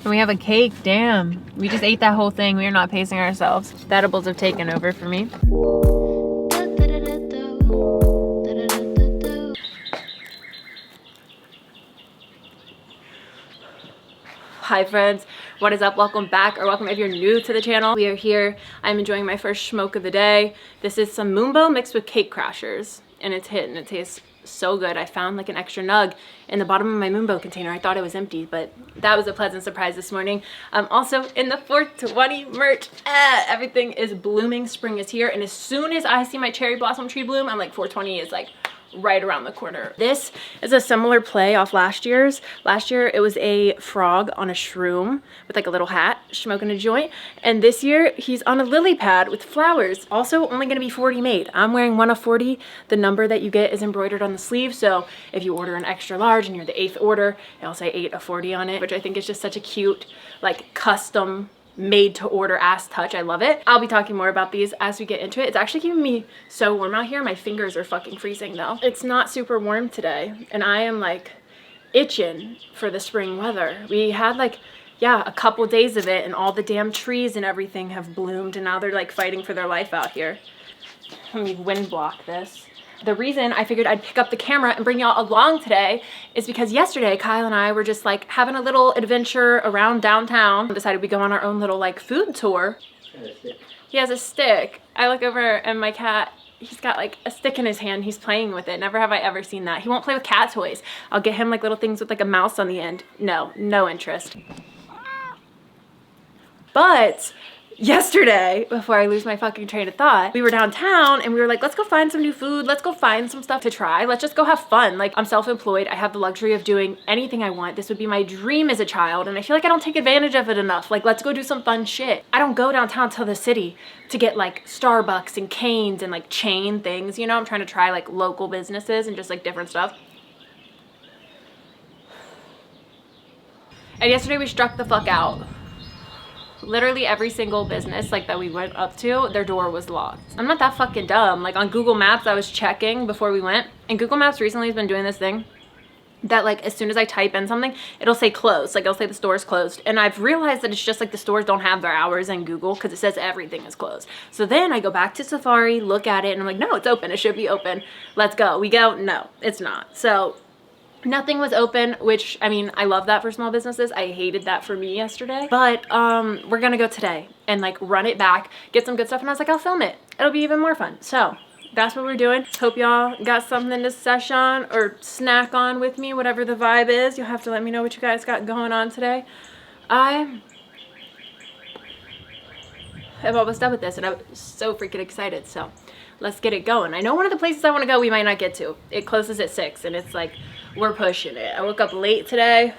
And we have a cake, damn. We just ate that whole thing. We are not pacing ourselves. The edibles have taken over for me. Hi friends, what is up? Welcome back, or welcome if you're new to the channel. We are here. I'm enjoying my first schmoke of the day. This is some Mumbo mixed with cake crashers, and it's hitting. It tastes so good. I found like an extra nug in the bottom of my Mumbo container. I thought it was empty, but that was a pleasant surprise this morning. Also in the 420 merch, everything is blooming. Spring is here, and as soon as I see my cherry blossom tree bloom, I'm like, 420 is like right around the corner. This is a similar play off last year's. Last year it was a frog on a shroom with like a little hat smoking a joint, and this year he's on a lily pad with flowers. Also only going to be 40 made. I'm wearing one of 40. The number that you get is embroidered on the sleeve, so if you order an extra large and you're the 8th order, it'll say 8 of 40 on it, which I think is just such a cute like custom made to order ass touch. I love it. I'll be talking more about these as we get into it. It's actually keeping me so warm out here. My fingers are fucking freezing though. It's not super warm today, and I am like itching for the spring weather. We had like, yeah, a couple days of it, and all the damn trees and everything have bloomed, and now they're like fighting for their life out here. Let me wind block this. The reason I figured I'd pick up the camera and bring y'all along today is because yesterday Kyle and I were just like having a little adventure around downtown. We decided we'd go on our own little like food tour. He has a stick. I look over and my cat, he's got like a stick in his hand. He's playing with it. Never have I ever seen that. He won't play with cat toys. I'll get him like little things with like a mouse on the end. No interest. But yesterday, before I lose my fucking train of thought, we were downtown and we were like, let's go find some new food. Let's go find some stuff to try. Let's just go have fun. Like, I'm self-employed. I have the luxury of doing anything I want. This would be my dream as a child, and I feel like I don't take advantage of it enough. Like, let's go do some fun shit. I don't go downtown to the city to get like Starbucks and Cane's and like chain things. You know, I'm trying to try like local businesses and just like different stuff. And yesterday we struck the fuck out. Literally every single business like that we went up to, their door was locked. I'm not that fucking dumb. Like on Google Maps, I was checking before we went, and Google Maps recently has been doing this thing that like as soon as I type in something, it'll say closed. Like it'll say the store is closed, and I've realized that it's just like the stores don't have their hours in Google because it says everything is closed. So then I go back to Safari, look at it, and I'm like, no, it's open. It should be open. Let's go. We go. No, it's not. So nothing was open, which, I mean, I love that for small businesses. I hated that for me yesterday. But we're gonna go today and like run it back, get some good stuff, and I was like, I'll film it. It'll be even more fun. So that's what we're doing. Hope y'all got something to sesh on or snack on with me, whatever the vibe is. You'll have to let me know what you guys got going on today. I am almost done with this, and I'm so freaking excited. So let's get it going. I know one of the places I want to go we might not get to. It closes at 6, and it's like, we're pushing it. I woke up late today.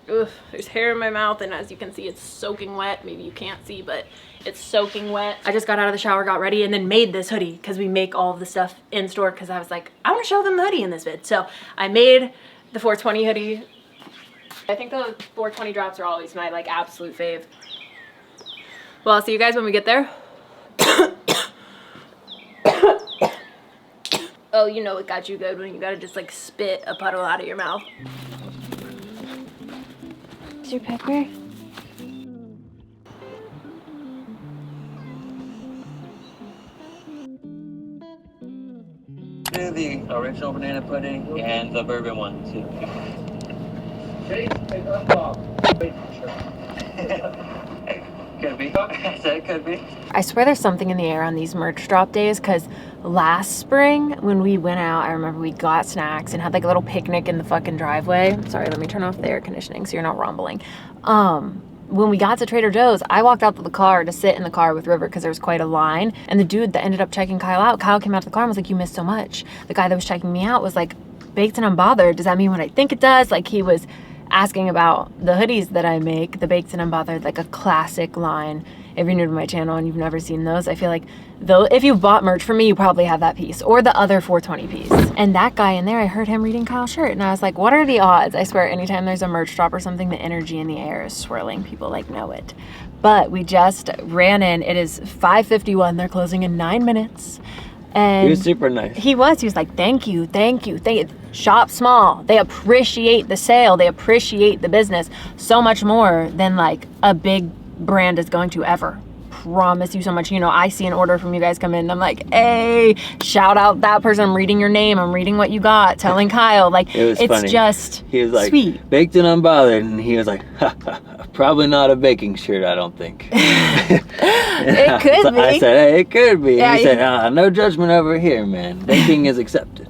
Ugh, there's hair in my mouth, and as you can see, it's soaking wet. Maybe you can't see, but it's soaking wet. I just got out of the shower, got ready, and then made this hoodie because we make all of the stuff in store, because I was like, I want to show them the hoodie in this vid. So I made the 420 hoodie. I think the 420 drops are always my like absolute fave. Well, I'll see you guys when we get there. Oh, you know it got you good when you gotta just like spit a puddle out of your mouth. Is your pepper? The original banana pudding and the bourbon one too. Could be. I said it could be. I swear there's something in the air on these merch drop days, because last spring when we went out, I remember we got snacks and had like a little picnic in the fucking driveway. Sorry, let me turn off the air conditioning so you're not rumbling. When we got to Trader Joe's, I walked out to the car to sit in the car with River because there was quite a line, and the dude that ended up checking Kyle out, Kyle came out to the car and was like, you missed so much. The guy that was checking me out was like, baked and unbothered, does that mean what I think it does? Like, he was asking about the hoodies that I make, the baked and unbothered, like a classic line. If you're new to my channel and you've never seen those, I feel like though if you've bought merch from me, you probably have that piece or the other 420 piece. And that guy in there, I heard him reading Kyle's shirt, and I was like, what are the odds? I swear anytime there's a merch drop or something, the energy in the air is swirling. People like know it. But we just ran in. It is 5:51. They're closing in 9 minutes. And he was super nice. He was like, thank you, thank you, thank you. shop small. They appreciate the sale. They appreciate the business so much more than like a big brand is going to ever. Promise you so much. You know, I see an order from you guys come in and I'm like, hey, shout out that person. I'm reading your name. I'm reading what you got. Telling Kyle. Like, it's funny. Just he was like, sweet. Baked and unbothered. And he was like, ha, ha, ha, probably not a baking shirt, I don't think. It could be. I said, hey, it could be. Yeah, he said, no judgment over here, man. Baking is accepted.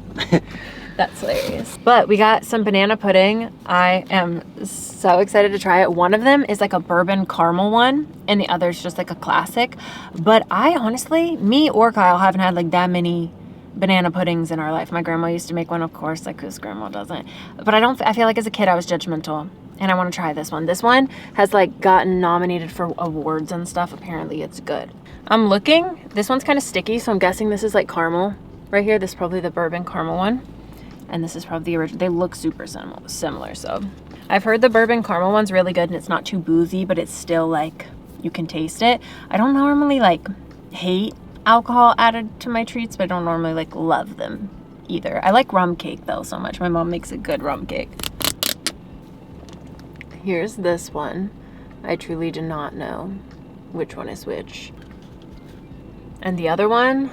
That's hilarious. But we got some banana pudding. I am so excited to try it. One of them is like a bourbon caramel one, and the other's just like a classic. But I honestly, me or Kyle, haven't had like that many banana puddings in our life. My grandma used to make one, of course, like whose grandma doesn't. But I feel like as a kid I was judgmental, and I want to try this one. This one has like gotten nominated for awards and stuff. Apparently it's good. I'm looking. This one's kind of sticky, so I'm guessing this is like caramel right here. This is probably the bourbon caramel one. And this is probably the original. They look super similar. So I've heard the bourbon caramel one's really good, and it's not too boozy, but it's still like, you can taste it. I don't normally like hate alcohol added to my treats, but I don't normally like love them either. I like rum cake though so much. My mom makes a good rum cake. Here's this one. I truly do not know which one is which. And the other one,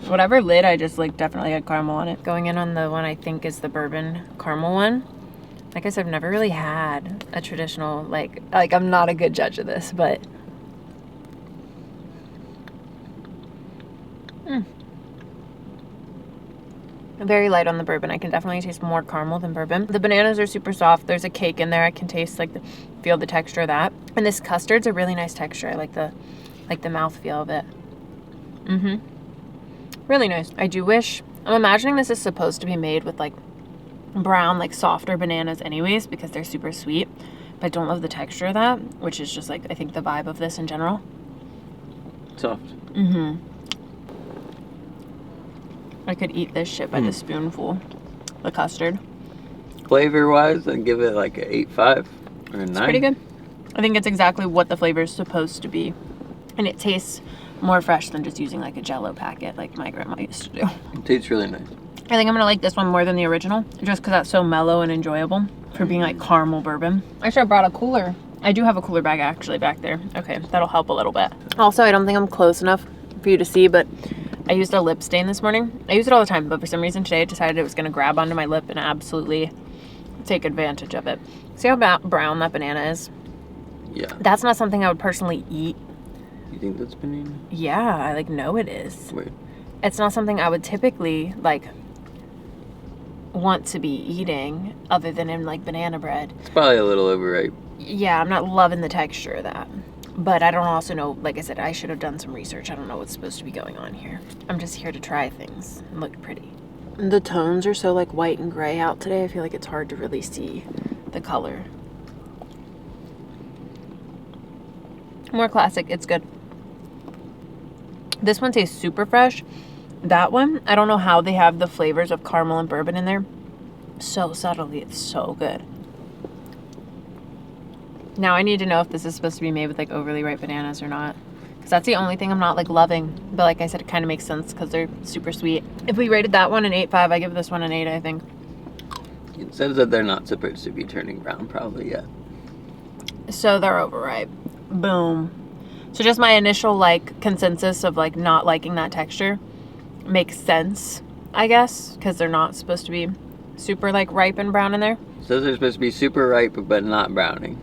whatever lid, I just like definitely had caramel on it. Going in on the one I think is the bourbon caramel one. Like I said, I've never really had a traditional, like I'm not a good judge of this, but very light on the bourbon. I can definitely taste more caramel than bourbon. The bananas are super soft. There's a cake in there. I can taste feel the texture of that. And this custard's a really nice texture. I like the mouthfeel of it. Really nice. I do wish, I'm imagining this is supposed to be made with like brown, like softer bananas anyways, because they're super sweet, but I don't love the texture of that, which is just like, I think the vibe of this in general. Soft. I could eat this shit by the spoonful, the custard. Flavor wise, I'd give it like an 8.5 or a 9. It's pretty good. I think it's exactly what the flavor is supposed to be, and it tastes more fresh than just using like a Jell-O packet like my grandma used to do. It tastes really nice. I think I'm gonna like this one more than the original, just because that's so mellow and enjoyable for being like caramel bourbon. I should have brought a cooler. I do have a cooler bag actually back there. Okay, that'll help a little bit. Also, I don't think I'm close enough for you to see, but I used a lip stain this morning. I use it all the time, but for some reason today I decided it was gonna grab onto my lip and absolutely take advantage of it. See how brown that banana is? Yeah. That's not something I would personally eat. You think that's banana? Yeah, I like know it is. Weird. It's not something I would typically like want to be eating other than in like banana bread. It's probably a little overripe. Yeah, I'm not loving the texture of that. But I don't also know, like I said, I should have done some research. I don't know what's supposed to be going on here. I'm just here to try things and look pretty. The tones are so like white and gray out today. I feel like it's hard to really see the color. More classic, it's good. This one tastes super fresh. That one, I don't know how they have the flavors of caramel and bourbon in there. So subtly, it's so good. Now I need to know if this is supposed to be made with like overly ripe bananas or not. Because that's the only thing I'm not like loving. But like I said, it kind of makes sense because they're super sweet. If we rated that one an 8.5, I give this one an 8, I think. It says that they're not supposed to be turning brown probably yet. So they're overripe. Boom. So just my initial like consensus of like not liking that texture makes sense, I guess, because they're not supposed to be super like ripe and brown in there. It says they're supposed to be super ripe but not browning.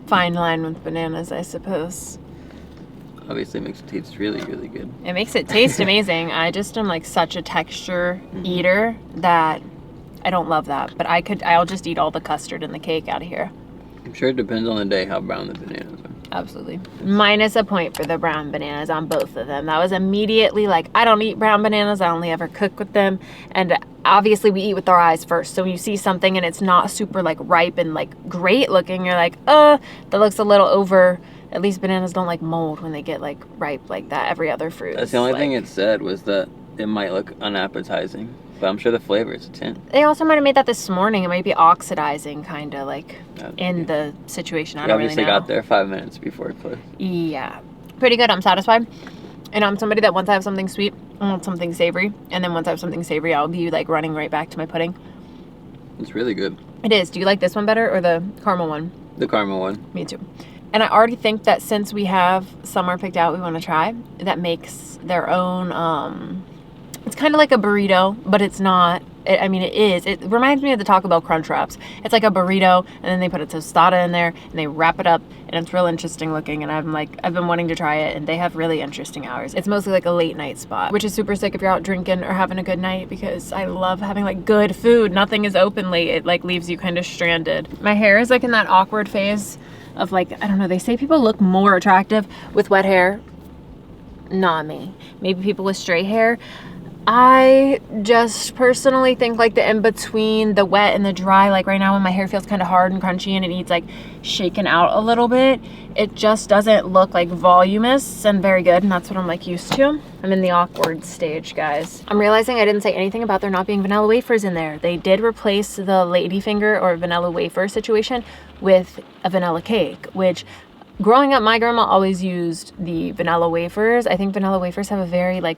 Fine line with bananas, I suppose. Obviously makes it taste really, really good. It makes it taste amazing. I just am like such a texture eater that I don't love that. But I'll just eat all the custard and the cake out of here. I'm sure it depends on the day how brown the bananas are. Absolutely. Minus a point for the brown bananas on both of them. That was immediately like, I don't eat brown bananas. I only ever cook with them. And obviously we eat with our eyes first. So when you see something and it's not super like ripe and like great looking, you're like, that looks a little over. At least bananas don't like mold when they get like ripe like that. Every other fruit. That's the only thing it said was that it might look unappetizing. But I'm sure the flavor is a 10. They also might have made that this morning. It might be oxidizing kind of like in the situation. I don't really know. Obviously got there 5 minutes before it closed. Yeah. Pretty good. I'm satisfied. And I'm somebody that once I have something sweet, I want something savory. And then once I have something savory, I'll be like running right back to my pudding. It's really good. It is. Do you like this one better or the caramel one? The caramel one. Me too. And I already think that since we have somewhere picked out we want to try, that makes their own, it's kind of like a burrito, but it's not. I mean, it is. It reminds me of the Taco Bell Crunch Wraps. It's like a burrito, and then they put a tostada in there, and they wrap it up, and it's real interesting looking, and I've been wanting to try it, and they have really interesting hours. It's mostly like a late night spot, which is super sick if you're out drinking or having a good night, because I love having like good food. Nothing is open late. It like leaves you kind of stranded. My hair is like in that awkward phase of like, I don't know, they say people look more attractive with wet hair. Not me. Maybe people with straight hair. I just personally think like the in-between the wet and the dry, like right now when my hair feels kind of hard and crunchy and it needs like shaken out a little bit, it just doesn't look like voluminous and very good, and that's what I'm like used to. I'm in the awkward stage, guys. I'm realizing I didn't say anything about there not being vanilla wafers in there. They did replace the ladyfinger or vanilla wafer situation with a vanilla cake, which growing up my grandma always used the vanilla wafers. I think vanilla wafers have a very like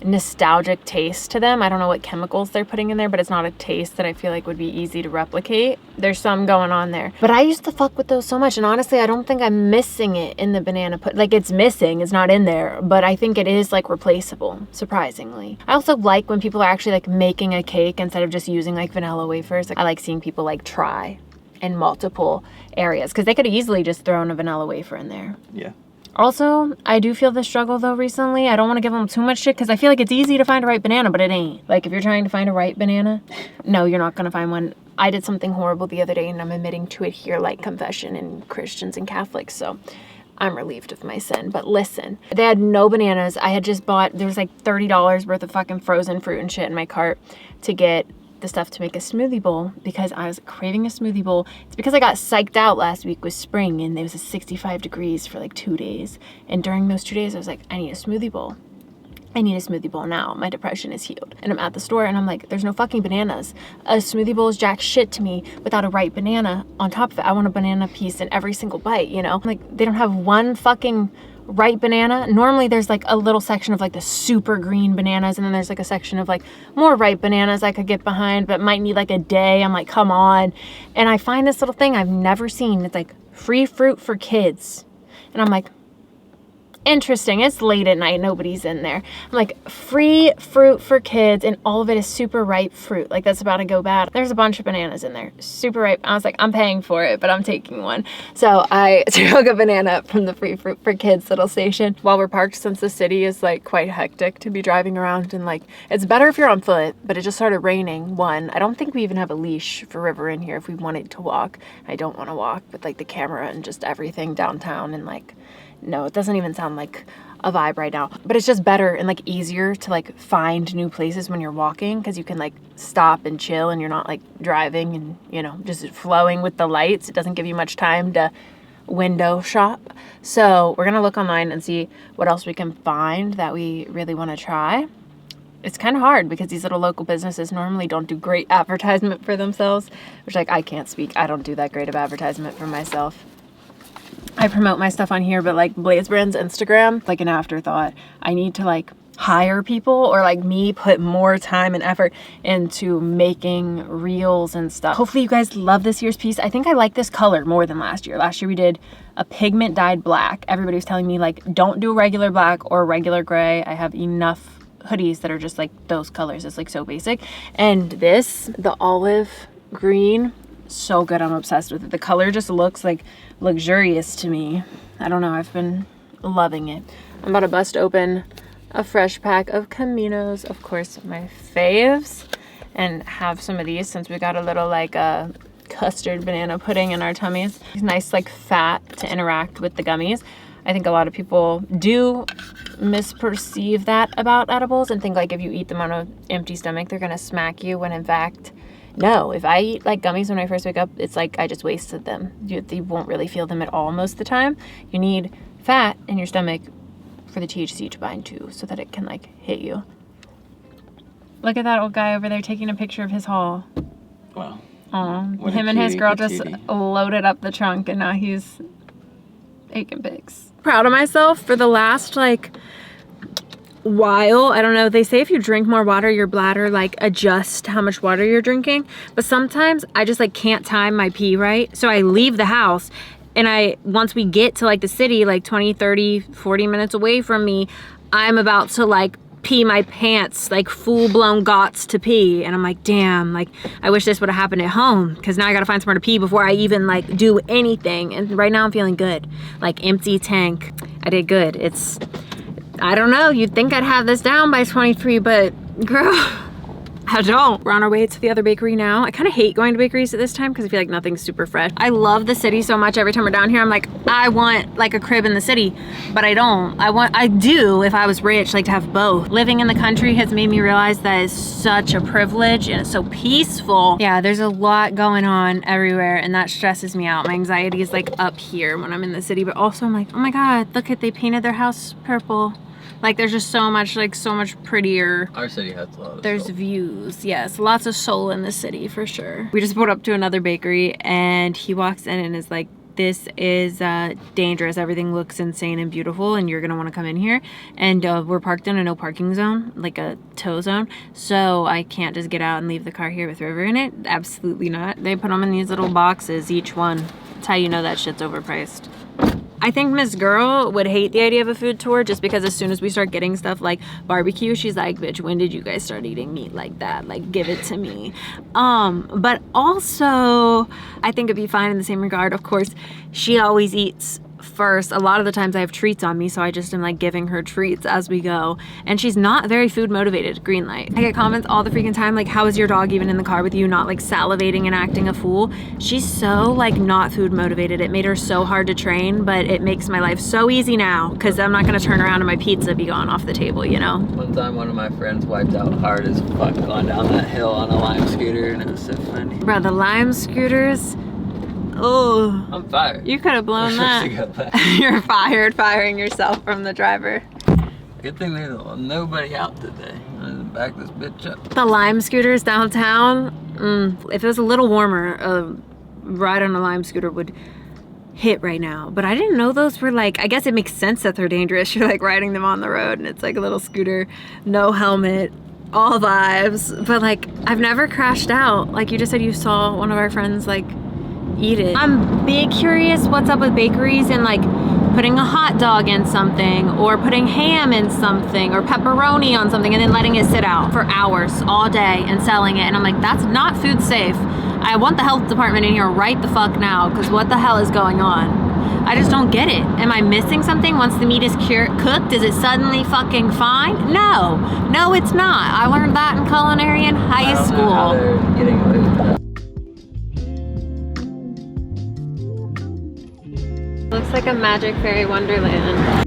nostalgic taste to them. I don't know what chemicals they're putting in there, but it's not a taste that I feel like would be easy to replicate. There's some going on there. But I used to fuck with those so much, and honestly, I don't think I'm missing it in the banana like it's missing, it's not in there, but I think it is like replaceable, surprisingly. I also like when people are actually like making a cake instead of just using like vanilla wafers. I like seeing people like try in multiple areas, because they could easily just throw in a vanilla wafer in there. Yeah. Also, I do feel the struggle though recently. I don't want to give them too much shit because I feel like it's easy to find a ripe banana, but it ain't. Like if you're trying to find a ripe banana, no, you're not going to find one. I did something horrible the other day and I'm admitting to it here like confession in Christians and Catholics, so I'm relieved of my sin. But listen, they had no bananas. I had just bought, there was like $30 worth of fucking frozen fruit and shit in my cart to get the stuff to make a smoothie bowl because I was craving a smoothie bowl. It's because I got psyched out last week with spring and it was 65 degrees for like 2 days. And during those 2 days, I was like, I need a smoothie bowl. I need a smoothie bowl now. My depression is healed. And I'm at the store and I'm like, there's no fucking bananas. A smoothie bowl is jack shit to me without a ripe banana on top of it. I want a banana piece in every single bite, you know? Like they don't have one fucking ripe banana. Normally there's like a little section of like the super green bananas and then there's like a section of like more ripe bananas I could get behind but might need like a day. I'm like, come on. And I find this little thing I've never seen. It's like free fruit for kids. And I'm like, interesting. It's late at night. Nobody's in there. I'm like, free fruit for kids, and all of it is super ripe fruit. Like, that's about to go bad. There's a bunch of bananas in there. Super ripe. I was like, I'm paying for it, but I'm taking one. So I took a banana from the free fruit for kids little station while we're parked, since the city is like quite hectic to be driving around, and like, it's better if you're on foot, but it just started raining. One, I don't think we even have a leash for River in here if we wanted to walk. I don't want to walk with like the camera and just everything downtown, and like, no, it doesn't even sound like a vibe right now, but it's just better and like easier to like find new places when you're walking, because you can like stop and chill and you're not like driving and, you know, just flowing with the lights. It doesn't give you much time to window shop. So we're gonna look online and see what else we can find that we really want to try. It's kind of hard because these little local businesses normally don't do great advertisement for themselves, which like I can't speak. I don't do that great of advertisement for myself. I promote my stuff on here, but like Blaze Brand's Instagram, like an afterthought. I need to like hire people, or like me put more time and effort into making reels and stuff. Hopefully you guys love this year's piece. I think I like this color more than last year. Last year we did a pigment dyed black. Everybody was telling me like, don't do regular black or regular gray. I have enough hoodies that are just like those colors. It's like so basic. And this, the olive green, so good. I'm obsessed with it. The color just looks like luxurious to me. I don't know. I've been loving it. I'm about to bust open a fresh pack of Caminos, of course, my faves, and have some of these since we got a little like custard banana pudding in our tummies. It's nice like fat to interact with the gummies. I think a lot of people do misperceive that about edibles and think like if you eat them on an empty stomach, they're gonna smack you, when in fact, no. If I eat like gummies when I first wake up, it's like I just wasted them. You won't really feel them at all most of the time. You need fat in your stomach for the THC to bind to, so that it can like hit you. Look at that old guy over there taking a picture of his haul. Wow. Aw, him and his girl just loaded up the trunk, and now he's taking pics. Proud of myself for the last like while. I don't know, they say if you drink more water, your bladder like adjusts how much water you're drinking, but sometimes I just like can't time my pee right. So I leave the house, and once we get to like the city, like 20, 30, 40 minutes away from me, I'm about to like pee my pants, like full-blown gots to pee, and I'm like, damn, like I wish this would have happened at home, because now I gotta find somewhere to pee before I even like do anything. And right now I'm feeling good, like empty tank. I did good. I don't know, you'd think I'd have this down by 23, but girl, I don't. We're on our way to the other bakery now. I kind of hate going to bakeries at this time because I feel like nothing's super fresh. I love the city so much. Every time we're down here, I'm like, I want like a crib in the city, but I don't. I do if I was rich, like to have both. Living in the country has made me realize that it's such a privilege and it's so peaceful. Yeah, there's a lot going on everywhere and that stresses me out. My anxiety is like up here when I'm in the city, but also I'm like, oh my God, look at, they painted their house purple. Like there's just so much, like so much prettier. Our city has a lot of There's soul. Views, yes, lots of soul in the city for sure. We just pulled up to another bakery and he walks in and is like, this is dangerous. Everything looks insane and beautiful and you're gonna wanna come in here. And we're parked in a no parking zone, like a tow zone. So I can't just get out and leave the car here with River in it. Absolutely not. They put them in these little boxes, each one. That's how you know that shit's overpriced. I think Miss Girl would hate the idea of a food tour just because as soon as we start getting stuff like barbecue, she's like, bitch, when did you guys start eating meat like that? Like, give it to me. But also, I think it'd be fine in the same regard. Of course, she always eats first. A lot of the times I have treats on me, so I just am like giving her treats as we go. And she's not very food motivated, green light. I get comments all the freaking time like, how is your dog even in the car with you, not like salivating and acting a fool? She's so like not food motivated. It made her so hard to train, but it makes my life so easy now because I'm not gonna turn around and my pizza be gone off the table, you know? One time one of my friends wiped out hard as fuck going down that hill on a Lime scooter and it was so funny. Bro, the Lime scooters, oh. I'm fired. You could have blown that. You're fired, firing yourself from the driver. Good thing there's nobody out today. I'm gonna back this bitch up. The Lime scooters downtown, if it was a little warmer, a ride on a Lime scooter would hit right now. But I didn't know those were like, I guess it makes sense that they're dangerous. You're like riding them on the road and it's like a little scooter, no helmet, all vibes. But like, I've never crashed out. Like you just said you saw one of our friends like eat it. I'm big curious what's up with bakeries and like putting a hot dog in something or putting ham in something or pepperoni on something and then letting it sit out for hours all day and selling it. And I'm like, that's not food safe. I want the health department in here right the fuck now because what the hell is going on? I just don't get it. Am I missing something? Once the meat is cooked, is it suddenly fucking fine? No, no it's not. I learned that in culinary in high school. I don't know how they're getting away with that. Looks like a magic fairy wonderland.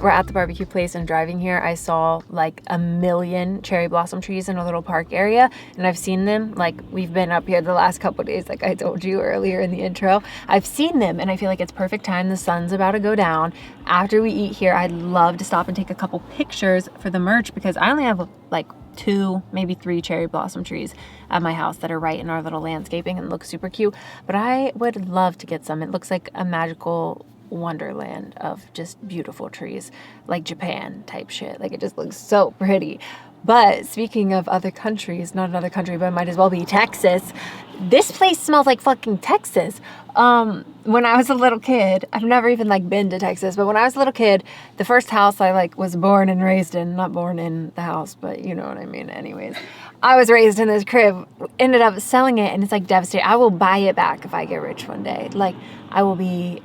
We're at the barbecue place and driving here, I saw like a million cherry blossom trees in a little park area. And I've seen them, like we've been up here the last couple of days, like I told you earlier in the intro. I've seen them and I feel like it's perfect time. The sun's about to go down. After we eat here, I'd love to stop and take a couple pictures for the merch because I only have like 2, maybe 3 cherry blossom trees at my house that are right in our little landscaping and look super cute. But I would love to get some. It looks like a magical wonderland of just beautiful trees, like Japan type shit. Like it just looks so pretty. But speaking of other countries, not another country, but it might as well be Texas. This place smells like fucking Texas. When I was a little kid, I've never even like been to Texas, but when I was a little kid, the first house I like was born and raised in, not born in the house, but you know what I mean. Anyways, I was raised in this crib, ended up selling it, and it's like devastating. I will buy it back if I get rich one day. Like I will be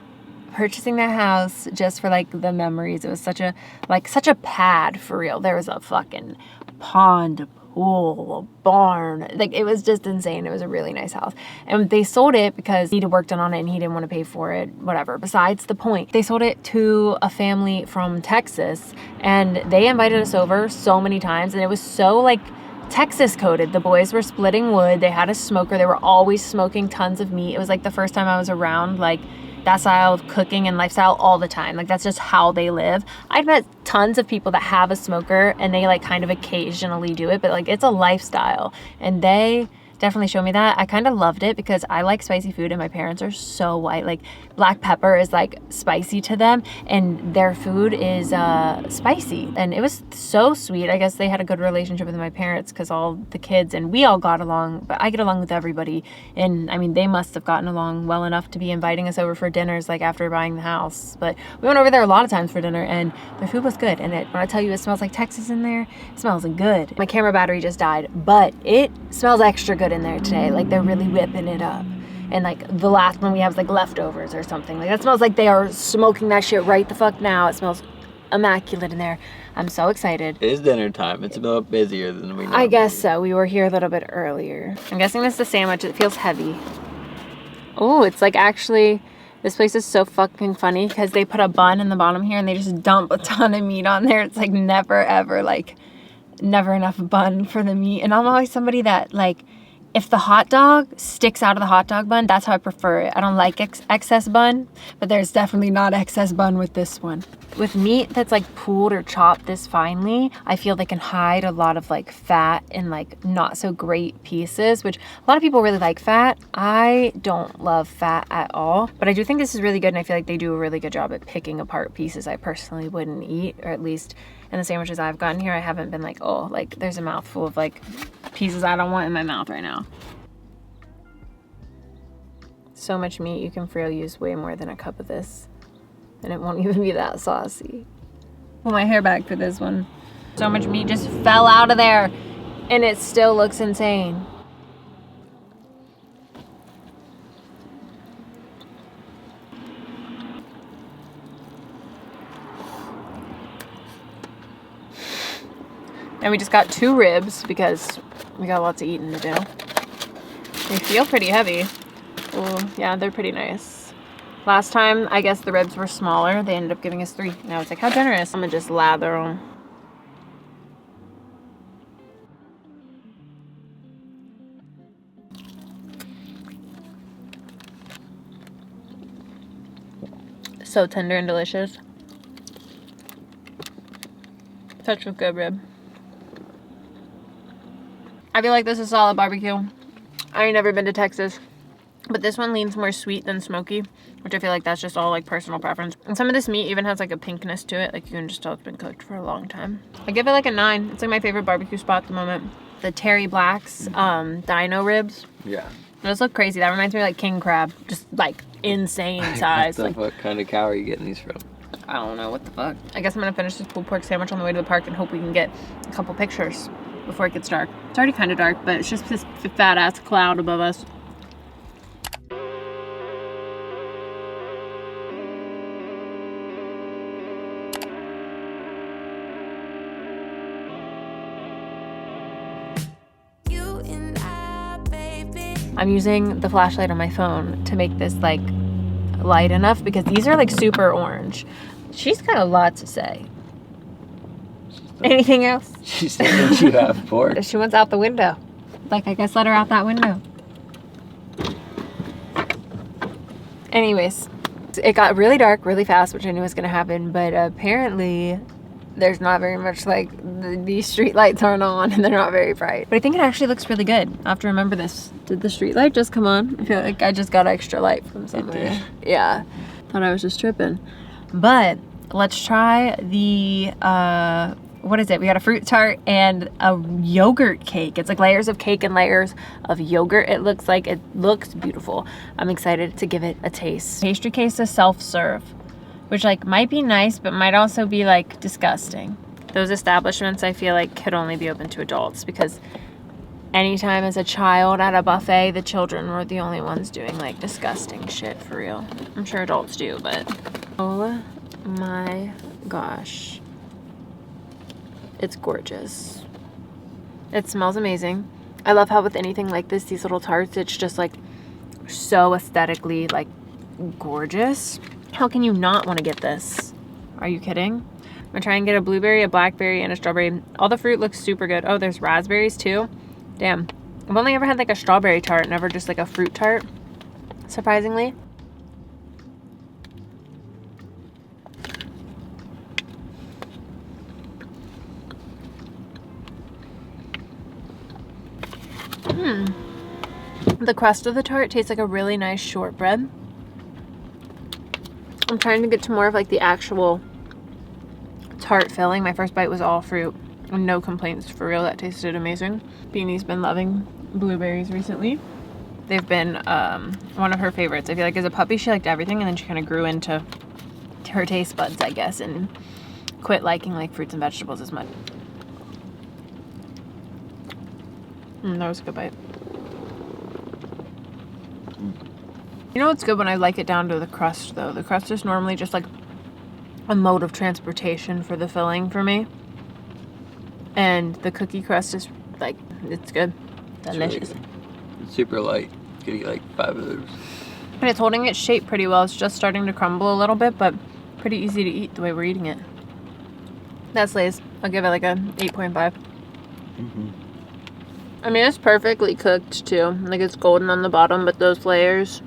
purchasing that house just for like the memories. It was such a pad for real. There was a fucking pond, a pool, a barn. Like it was just insane. It was a really nice house. And they sold it because he had worked on it and he didn't want to pay for it, whatever. Besides the point, they sold it to a family from Texas and they invited us over so many times and it was so like Texas coded. The boys were splitting wood. They had a smoker. They were always smoking tons of meat. It was like the first time I was around like that style of cooking and lifestyle all the time. Like that's just how they live. I've met tons of people that have a smoker and they like kind of occasionally do it, but like it's a lifestyle and they definitely showed me that. I kind of loved it because I like spicy food and my parents are so white. Like black pepper is like spicy to them and their food is spicy. And it was so sweet. I guess they had a good relationship with my parents because all the kids and we all got along, but I get along with everybody. And I mean, they must have gotten along well enough to be inviting us over for dinners like after buying the house. But we went over there a lot of times for dinner and their food was good. And when I tell you it smells like Texas in there, it smells good. My camera battery just died, but it smells extra good in there today. Like they're really whipping it up. And like the last one we have is like leftovers or something. Like that smells like they are smoking that shit right the fuck now. It smells immaculate in there. I'm so excited. It is dinner time. It's a little busier than we know. I guess so. We were here a little bit earlier. I'm guessing this is the sandwich. It feels heavy. Oh, it's like actually, this place is so fucking funny because they put a bun in the bottom here and they just dump a ton of meat on there. It's like never ever like never enough bun for the meat. And I'm always somebody that like, if the hot dog sticks out of the hot dog bun, that's how I prefer it. I don't like excess bun, but there's definitely not excess bun with this one. With meat that's like pulled or chopped this finely, I feel they can hide a lot of like fat and like not so great pieces, which a lot of people really like fat. I don't love fat at all, but I do think this is really good and I feel like they do a really good job at picking apart pieces I personally wouldn't eat, or at least in the sandwiches I've gotten here, I haven't been like, oh, like there's a mouthful of like pieces I don't want in my mouth right now. So much meat, you can freely use way more than a cup of this. And it won't even be that saucy. Pull my hair back for this one. So much meat just fell out of there and it still looks insane. And we just got 2 ribs because we got lots of eating to do. They feel pretty heavy. Oh, yeah, they're pretty nice. Last time, I guess the ribs were smaller. They ended up giving us 3. Now it's like, how generous. I'm gonna just lather them. So tender and delicious. Such a good rib. I feel like this is solid barbecue. I ain't never been to Texas, but this one leans more sweet than smoky, which I feel like that's just all like personal preference. And some of this meat even has like a pinkness to it. Like you can just tell it's been cooked for a long time. I give it like a 9. It's like my favorite barbecue spot at the moment. The Terry Black's dino ribs. Yeah. Those look crazy. That reminds me of like king crab, just like insane size. Like, what kind of cow are you getting these from? I don't know, what the fuck. I guess I'm gonna finish this pulled pork sandwich on the way to the park and hope we can get a couple pictures before it gets dark. It's already kind of dark, but it's just this fat ass cloud above us. I'm using the flashlight on my phone to make this like light enough because these are like super orange. She's got a lot to say. Anything else? She said you have pork. She wants out the window. Like, I guess let her out that window. Anyways, it got really dark really fast, which I knew was going to happen, but apparently there's not very much, like, these street lights aren't on and they're not very bright. But I think it actually looks really good. I have to remember this. Did the street light just come on? I feel like I just got extra light from somewhere. Yeah. Thought I was just tripping. But let's try the, what is it? We got a fruit tart and a yogurt cake. It's like layers of cake and layers of yogurt. It looks like, it looks beautiful. I'm excited to give it a taste. Pastry case is self-serve, which like might be nice, but might also be like disgusting. Those establishments I feel like could only be open to adults because anytime as a child at a buffet, the children were the only ones doing like disgusting shit for real. I'm sure adults do, but oh my gosh. It's gorgeous. It smells amazing. I love how with anything like this, these little tarts, it's just like so aesthetically like gorgeous. How can you not want to get this? Are you kidding? I'm gonna try and get a blueberry, a blackberry, and a strawberry. All the fruit looks super good. Oh, there's raspberries too. Damn. I've only ever had like a strawberry tart, never just like a fruit tart, surprisingly. The crust of the tart tastes like a really nice shortbread. I'm trying to get to more of like the actual tart filling. My first bite was all fruit. No complaints, for real. That tasted amazing. Beanie's been loving blueberries recently. They've been one of her favorites. I feel like as a puppy she liked everything, and then she kind of grew into her taste buds, I guess, and quit liking like fruits and vegetables as much. That was a good bite. You know what's good when I like it down to the crust though? The crust is normally just like a mode of transportation for the filling for me. And the cookie crust is like, it's good. Delicious. Really good. It's super light. You could eat like 5 of those. And it's holding its shape pretty well. It's just starting to crumble a little bit, but pretty easy to eat the way we're eating it. That's Lay's. I'll give it like a 8.5. I mean, it's perfectly cooked too. Like, it's golden on the bottom, but those layers,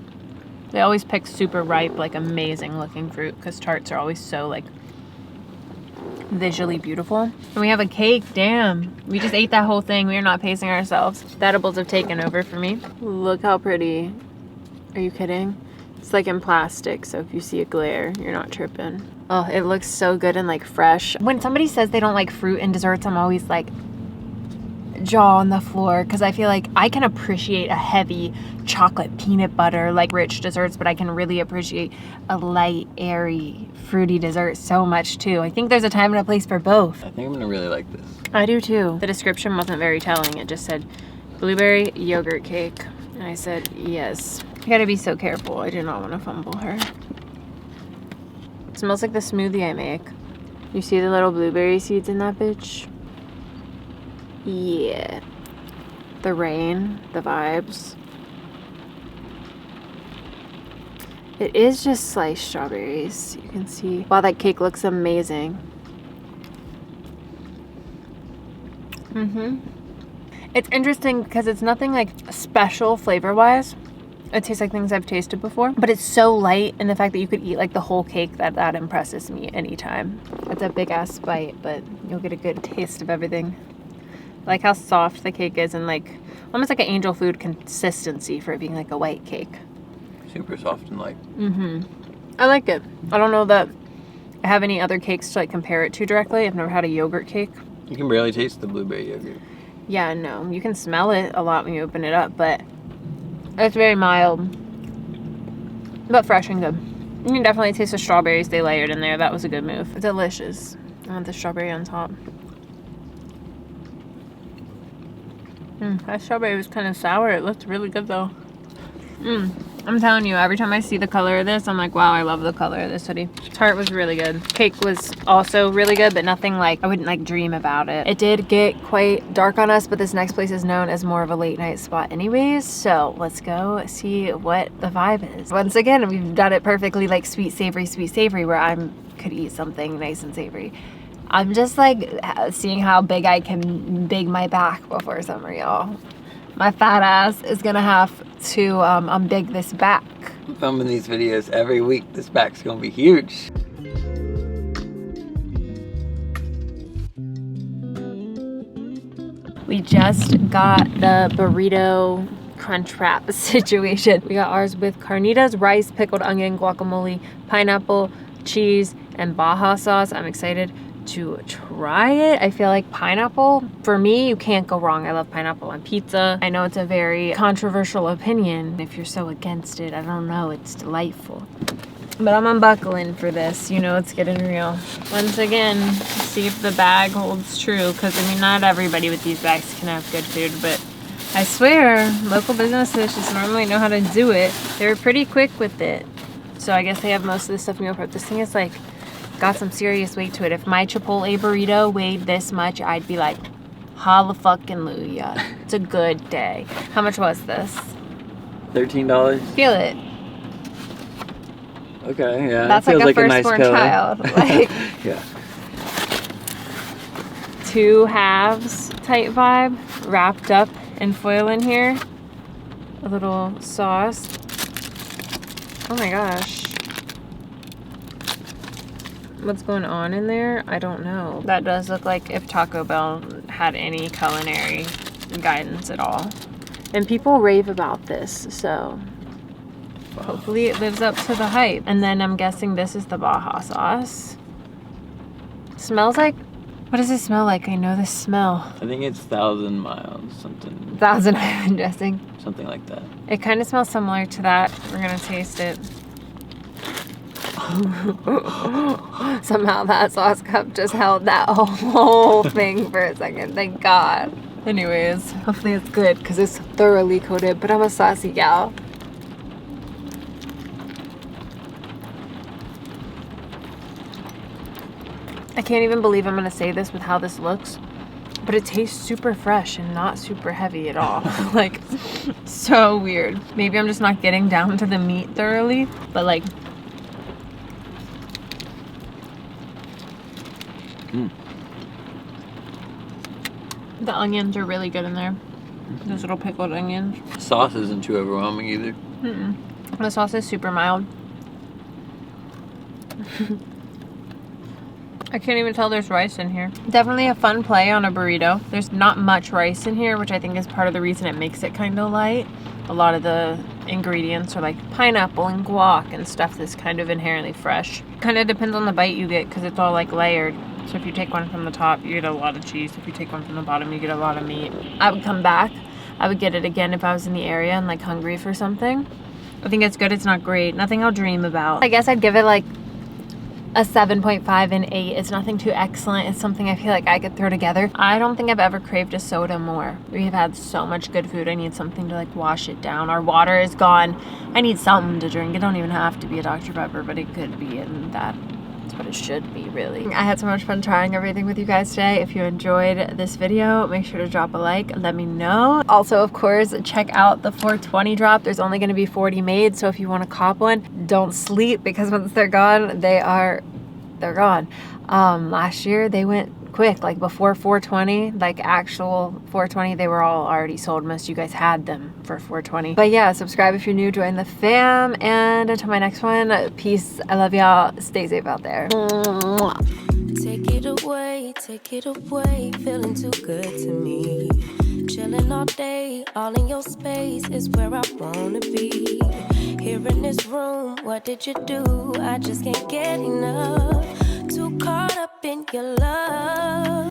they always pick super ripe, like amazing looking fruit, because tarts are always so like visually beautiful. And we have a cake. Damn, we just ate that whole thing. We are not pacing ourselves. The edibles have taken over for me. Look how pretty. Are you kidding? It's like in plastic, so if you see a glare, you're not tripping. Oh, it looks so good and like fresh. When somebody says they don't like fruit in desserts, I'm always like jaw on the floor, because I feel like I can appreciate a heavy chocolate peanut butter like rich desserts, but I can really appreciate a light, airy, fruity dessert so much too. I think there's a time and a place for both. I think I'm gonna really like this. I do too. The description wasn't very telling. It just said blueberry yogurt cake, and I said yes. I gotta be so careful. I do not want to fumble her. It smells like the smoothie I make. You see the little blueberry seeds in that bitch? Yeah. The rain, the vibes. It is just sliced strawberries. You can see. Wow, that cake looks amazing. It's interesting because it's nothing like special flavor-wise. It tastes like things I've tasted before, but it's so light, and the fact that you could eat like the whole cake, that impresses me anytime. It's a big ass bite, but you'll get a good taste of everything. I like how soft the cake is, and like almost like an angel food consistency for it being like a white cake. Super soft and light. I like it. I don't know that I have any other cakes to like compare it to directly. I've never had a yogurt cake. You can barely taste the blueberry yogurt. Yeah, no, you can smell it a lot when you open it up, but it's very mild, but fresh and good. You can definitely taste the strawberries they layered in there. That was a good move. It's delicious. I want the strawberry on top. That strawberry was kind of sour. It looked really good though. I'm telling you, every time I see the color of this, I'm like, wow, I love the color of this hoodie. Tart was really good. Cake was also really good, but nothing like, I wouldn't like dream about it. It did get quite dark on us, but this next place is known as more of a late night spot anyways. So let's go see what the vibe is. Once again, we've done it perfectly, like sweet, savory, where I could eat something nice and savory. I'm just like seeing how big I can big my back before summer, y'all. My fat ass is gonna have to unbig this back. I'm filming these videos every week. This back's gonna be huge. We just got the burrito crunch wrap situation. We got ours with carnitas, rice, pickled onion, guacamole, pineapple, cheese, and Baja sauce. I'm excited to try it. I feel like pineapple, for me, you can't go wrong. I love pineapple on pizza. I know it's a very controversial opinion. If you're so against it, I don't know, it's delightful. But I'm unbuckling for this, you know, it's getting real. Once again, see if the bag holds true, because I mean, not everybody with these bags can have good food, but I swear, local businesses just normally know how to do it. They were pretty quick with it. So I guess they have most of the stuff meal prep. This thing is like, got some serious weight to it. If my Chipotle burrito weighed this much, I'd be like, holla fucking Luya. It's a good day. How much was this? $13. Feel it. Okay, yeah. That's that like feels a nice firstborn color. child. Like Yeah. 2 halves type vibe, wrapped up in foil in here. A little sauce. Oh my gosh. What's going on in there? I don't know. That does look like if Taco Bell had any culinary guidance at all. And people rave about this, so hopefully it lives up to the hype. And then I'm guessing this is the Baja sauce. Smells like, what does it smell like? I know this smell. I think it's 1,000 miles, something. 1,000, I'm guessing. Something like that. It kind of smells similar to that. We're gonna taste it. Somehow that sauce cup just held that whole thing for a second. Thank God. Anyways, hopefully it's good because it's thoroughly coated, but I'm a saucy gal. I can't even believe I'm gonna say this with how this looks, but it tastes super fresh and not super heavy at all. Like, so weird. Maybe I'm just not getting down to the meat thoroughly, but like, the onions are really good in there. Those little pickled onions. The sauce isn't too overwhelming either. The sauce is super mild. I can't even tell there's rice in here. Definitely a fun play on a burrito. There's not much rice in here, which I think is part of the reason it makes it kind of light. A lot of the ingredients are like pineapple and guac and stuff that's kind of inherently fresh. Kind of depends on the bite you get because it's all like layered. So if you take one from the top, you get a lot of cheese. If you take one from the bottom, you get a lot of meat. I would come back. I would get it again if I was in the area and like hungry for something. I think it's good. It's not great. Nothing I'll dream about. I guess I'd give it like a 7.5 and 8. It's nothing too excellent. It's something I feel like I could throw together. I don't think I've ever craved a soda more. We've had so much good food. I need something to like wash it down. Our water is gone. I need something to drink. It don't even have to be a Dr. Pepper, but it could be, and that's what it should be, really. I had so much fun trying everything with you guys today. If you enjoyed this video, make sure to drop a like. Let me know. Also, of course, check out the 420 drop. There's only going to be 40 made, so if you want to cop one, don't sleep, because once they're gone, they're gone. Last year they went quick, like before 420, like actual 420, they were all already sold. Most of you guys had them for 420. But yeah, subscribe if you're new, join the fam, and until my next one, peace. I love y'all. Stay safe out there. Take it away, feeling too good to me. Chilling all day, all in your space is where I wanna be. Here in this room, what did you do? I just can't get enough. Too caught up in your love.